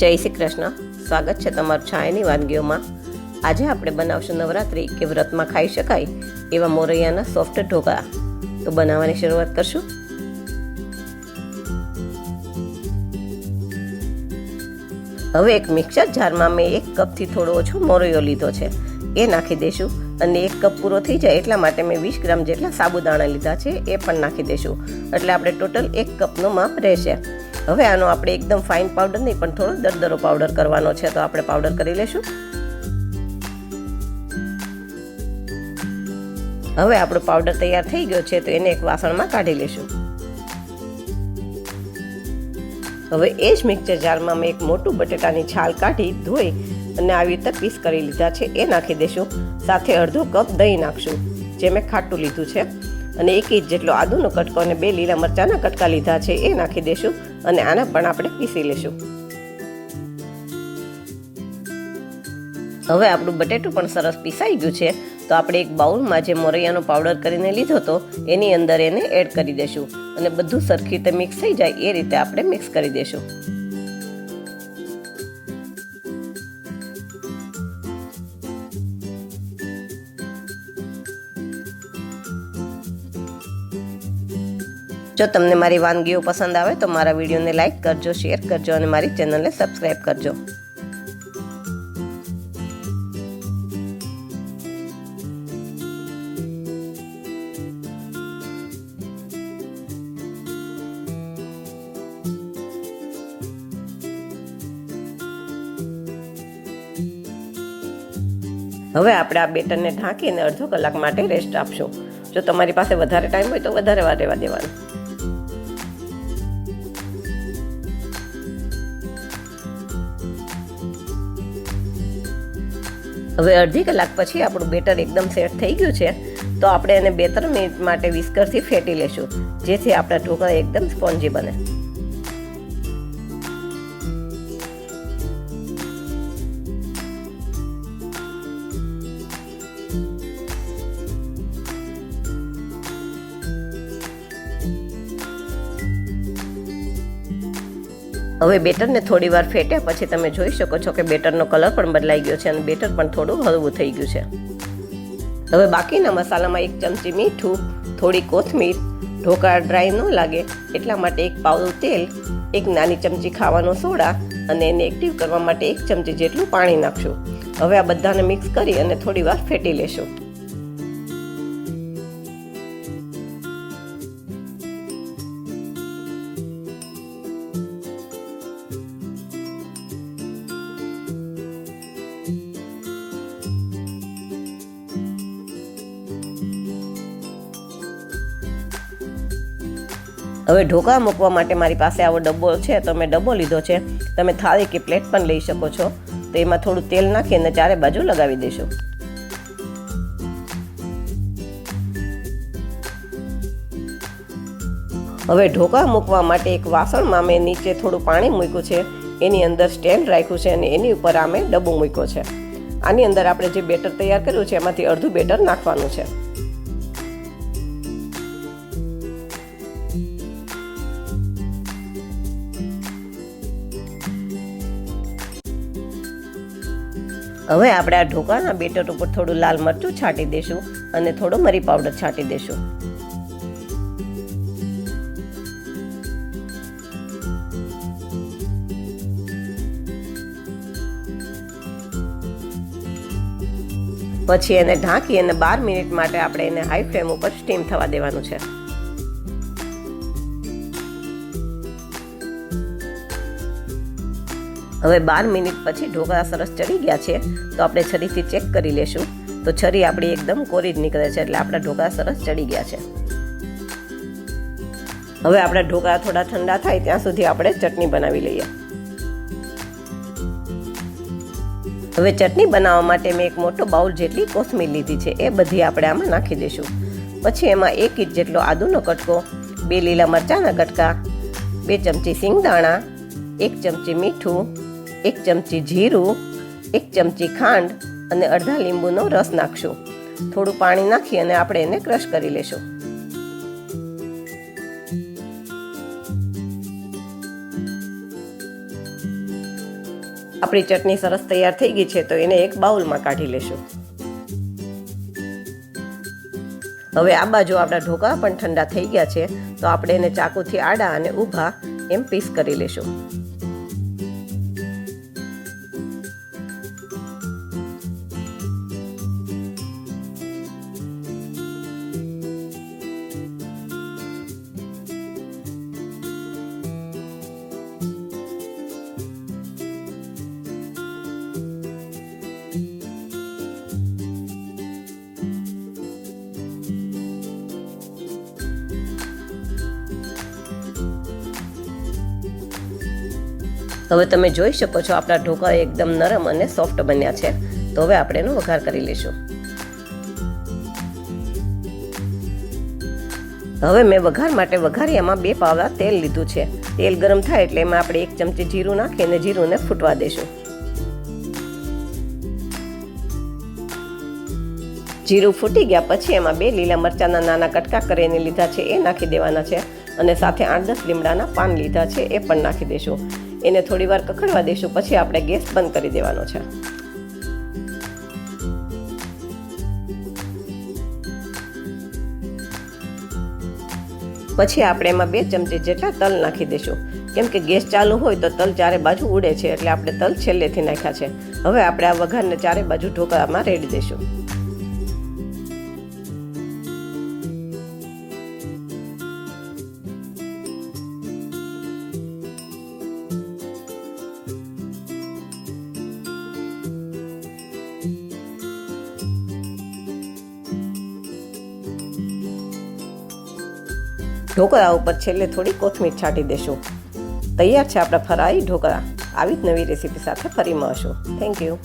જય શ્રી કૃષ્ણ। સ્વાગત છે તમારું છાયાની વાનગીઓમાં। આજે આપણે બનાવશું નવરાત્રિ કે વ્રતમાં ખાઈ શકાય એવા મોરૈયાના સોફ્ટ ઢોકળા। તો બનાવવાની શરૂઆત કરશું। હવે એક મિક્સર જારમાં મેં 1 કપથી થોડો ઓછો મોરૈયો લીધો છે, એ નાખી દઈશું। અને 1 કપ પૂરો થઈ જાય એટલા માટે મેં 20 ગ્રામ જેટલા સાબુદાણા લીધા છે, એ પણ નાખી દઈશું। એટલે આપણે ટોટલ 1 કપનો માપ રહેશે। હવે આનો આપણે એકદમ ફાઇન પાવડર નહીં પણ થોડો દરદરો પાવડર કરવાનો છે, તો આપણે પાવડર કરી લેશું। હવે આપણો પાવડર તૈયાર થઈ ગયો છે, તો એને એક વાસણમાં કાઢી લેશું। હવે એ જ મિક્સર જારમાં મેં એક મોટું બટેટાની છાલ કાઢી ધોઈ અને આવી રીતે પીસ કરી લીધા છે, એ નાખી દઈશું। સાથે અડધો કપ દહીં નાખશું, જે મેં ખાટું લીધું છે। અને 1 ઇંચ જેટલો આદુનો કટકો અને 2 લીલા મરચાંના કટકા લીધા છે, એ નાખી દઈશું। અને આને પણ આપણે પીસી લેશું। હવે આપણું બટેટું પણ સરસ પીસાઈ ગયું છે, તો આપણે એક બાઉલમાં જે મોરૈયાનો પાવડર કરીને લીધો હતો એની અંદર એને એડ કરી દઈશું। અને બધું સરખી રીતે મિક્સ થઈ જાય એ રીતે આપણે મિક્સ કરી દઈશું। જો તમને મારી વાનગીઓ પસંદ આવે તો મારા વિડીયોને લાઈક કરજો, શેર કરજો અને મારી ચેનલને સબસ્ક્રાઈબ કરજો। હવે આપણે આ બેટરને ઢાંકીને અડધો કલાક માટે રેસ્ટ આપશું। જો તમારી પાસે વધારે ટાઈમ હોય તો વધારે વાર રહેવા દેવાનું। હવે અડધી કલાક પછી આપણું બેટર એકદમ સેટ થઈ ગયું છે, તો આપણે એને 2-3 મિનિટ માટે વિસ્કરથી ફેટી લેશું, જેથી આપણા ઢોકળા એકદમ સ્પોન્જી બને। હવે બેટરને થોડી વાર ફેટ્યા પછી તમે જોઈ શકો છો કે બેટરનો કલર પણ બદલાઈ ગયો છે અને બેટર પણ થોડું હળવું થઈ ગયું છે। હવે બાકીના મસાલામાં 1 ચમચી મીઠું, થોડી કોથમીર, ઢોકળા ડ્રાય ન લાગે એટલા માટે 1 પાવડું તેલ, 1 નાની ચમચી ખાવાનો સોડા અને એને એક્ટિવ કરવા માટે 1 ચમચી જેટલું પાણી નાખશું। હવે આ બધાને મિક્સ કરી અને થોડી વાર ફેટી લેશું। હવે ઢોકળા મૂકવા માટે મારી પાસે આવો ડબ્બો છે, તો મેં ડબ્બો લીધો છે। તમે થાળી કે પ્લેટ પણ લઈ શકો છો। તો એમાં થોડું તેલ નાખી અને ચારે બાજુ લગાવી દઈશું। હવે ઢોકળા મૂકવા માટે એક વાસણમાં મેં નીચે થોડું પાણી મૂક્યું છે, એની અંદર સ્ટેન્ડ રાખ્યું છે અને એની ઉપર આ મેં ડબ્બો મૂક્યો છે। આની અંદર આપણે જે બેટર તૈયાર કર્યું છે એમાંથી અડધું બેટર નાખવાનું છે। હવે આપણે આ ઢોકળાના બેટર ઉપર થોડું લાલ મરચું છાંટી દઈશું અને થોડો મરી પાવડર છાંટી દઈશું। પછી એને ઢાંકી અને 12 મિનિટ માટે આપણે એને હાઈ ફ્લેમ ઉપર સ્ટીમ થવા દેવાનું છે। હવે 12 મિનિટ પછી ઢોકળા સરસ ચડી ગયા છે, તો આપણે છરીથી ચેક કરી લેશું। તો છરી આપણી એકદમ કોરી જ નીકળે છે, એટલે આપણા ઢોકળા સરસ ચડી ગયા છે। હવે આપણા ઢોકળા થોડા ઠંડા થાય ત્યાં સુધી આપણે ચટણી બનાવી લઈએ। હવે ચટણી બનાવવા માટે મેં એક મોટો બાઉલ જેટલી કોથમીર લીધી છે, એ બધી આપણે આમાં નાખી દઈશું। પછી એમાં 1 ઇંચ જેટલો આદુનો કટકો, 2 લીલા મરચાંના કટકા, 2 ચમચી સિંગદાણા, 1 ચમચી મીઠું, 1 ચમચી જીરું, 1 ચમચી ખાંડ અને અડધા લીંબુનો રસ નાખશું। થોડું પાણી નાખી અને આપણે એને ક્રશ કરી લેશું। આપણી ચટણી સરસ તૈયાર થઈ ગઈ છે, તો એને એક બાઉલમાં કાઢી લેશું. હવે આ બાજુ આપણા ઢોકળા પણ ઠંડા થઈ ગયા છે, તો આપણે એને ચાકુથી આડા અને ઊભા એમ પીસ કરી લેશું. હવે તમે જોઈ શકો છો આપણા ઢોકળા એકદમ નરમ અને સોફ્ટ બન્યા છે. તો હવે આપણે એનો વઘાર કરી લઈશું. હવે મેં વઘાર માટે વઘારિયામાં 2 પાવડા તેલ લીધું છે. તેલ ગરમ થાય એટલે એમાં આપણે 1 ચમચી જીરું નાખીને જીરુંને ફૂટવા દેશું. જીરું ફૂટી ગયા પછી એમાં 2 લીલા મરચાંના નાના કટકા કરીને લીધા છે એ નાખી દેવાના છે, અને સાથે 8-10 લીમડાના પાન લીધા છે એ પણ નાખી દેશું. એને થોડી વાર કકડવા દઈશું, પછી આપણે ગેસ બંધ કરી દેવાનો છે. પછી આપણે એમાં 2 ચમચી જેટલા તલ નાખી દઈશું. કેમ કે ગેસ ચાલુ હોય તો તલ ચારે બાજુ ઉડે છે, એટલે આપણે તલ છેલ્લેથી નાખ્યા છે. હવે આપણે આ વઘારને ચારે બાજુ ઢોકળામાં રેડી દઈશું. ઢોકળા ઉપર છેલ્લે થોડી કોથમીર છાંટી દેશું. તૈયાર છે આપણા ફરાળી ઢોકળા. આવી જ નવી રેસીપી સાથે ફરી મળશું. Thank you.